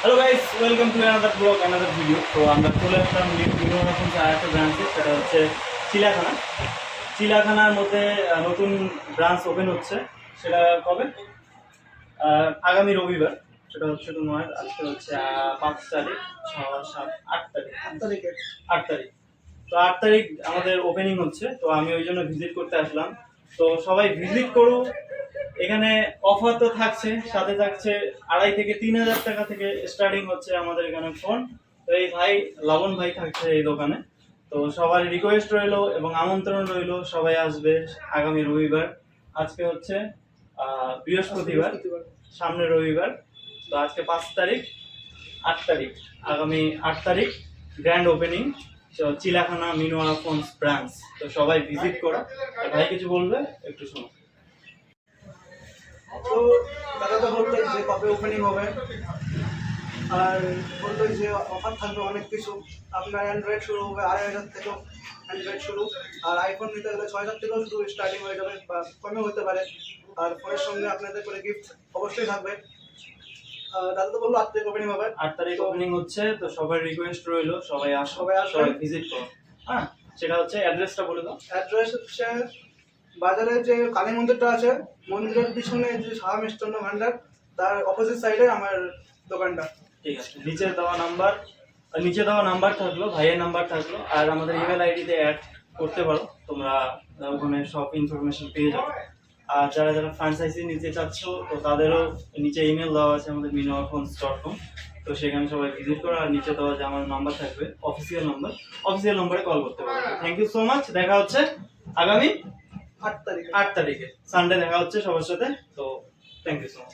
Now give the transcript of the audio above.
Hello guys, welcome to another blog, another video. তো আমরা চলে আসলাম বিভিন্ন রকম আরেকটা ব্রাঞ্চে, সেটা হচ্ছে চিড়িয়াখানা। চিড়িয়াখানার মধ্যে নতুন ব্রাঞ্চ ওপেন হচ্ছে। সেটা কবে? আগামী রবিবার। সেটা হচ্ছে তোমার আজকে হচ্ছে 5 তারিখ, 6, 7, 8 তারিখ। 8 তারিখ। তো 8 তারিখ আমাদের ওপেনিং হচ্ছে। তো আমি ওই জন্য ভিজিট করতে আসলাম। তো সবাই ভিজিট করুক। এখানে অফার তো থাকছে, সাথে থাকছে 2,500 থেকে 3,000 টাকা থেকে স্টার্টিং হচ্ছে আমাদের এখানে ফোন। তো এই ভাই লাবণ ভাই থাকছে এই দোকানে। তো সবার রিকোয়েস্ট রইলো এবং আমন্ত্রণ রইলো, সবাই আসবে আগামী রবিবার। আজকে হচ্ছে বৃহস্পতিবার, সামনে রবিবার। তো আজকে 5 তারিখ, 8 তারিখ, আগামী 8 তারিখ grand opening Chilakhana মিনোয়া phones branch. তো সবাই ভিজিট করো। আর ভাই কিছু বলবে, একটু শোনো। তো দাদা তো বললো যে কবে ওপেনিং হবে, আর বললো যে অফার থাকবে অনেক কিছু। আপনার অ্যান্ড্রয়েড শুরু হবে 2,500 থেকেও, অ্যান্ড্রয়েড শুরু। আর আইফোন নিতে গেলে 6,000 থেকেও শুরু স্টার্টিং হয়ে যাবে, বা কমে হতে পারে। আর ফোনের সঙ্গে আপনাদের করে গিফট অবশ্যই থাকবে। দাদা তো বললো 8 তারিখ ওপেনিং হবে। 8 তারিখ ওপেনিং হচ্ছে। তো সবার রিকোয়েস্ট রইলো, সবাই আসো, সবাই ভিজিট করো। হ্যাঁ, সেটা হচ্ছে অ্যাড্রেসটা বলে দাও। অ্যাড্রেস হচ্ছে বাজারে যে কালী মন্দিরটা আছে, মন্দিরের পিছনে যে শাহ মিষ্টান্ন ভান্ডার, তার অপোজিট সাইডে আমার দোকানটা। ঠিক আছে, নিচে দেওয়া নাম্বার থাকলো, ভাইয়ের নাম্বার থাকলো, আর আমাদের ইমেল আইডিতে অ্যাড করতে পারো তোমরা। ওখানে সব ইনফরমেশন পেয়ে যাবে। আর যারা যারা ফ্র্যাঞ্চাইজি নিতে চাচ্ছ, তো তাদেরও নিচে ইমেল দেওয়া আছে আমাদের minoafons.com। তো সেখানে সবাই ভিজিট করো। আর নিচে দেওয়া যে আমার নাম্বার থাকবে, অফিসিয়াল নাম্বারে কল করতে পারো। Thank you so much. দেখা হচ্ছে আগামী 8 তারিখে। 8 তারিখে সানডে দেখা হচ্ছে সবার সাথে। তো থ্যাংক ইউ সো মাচ।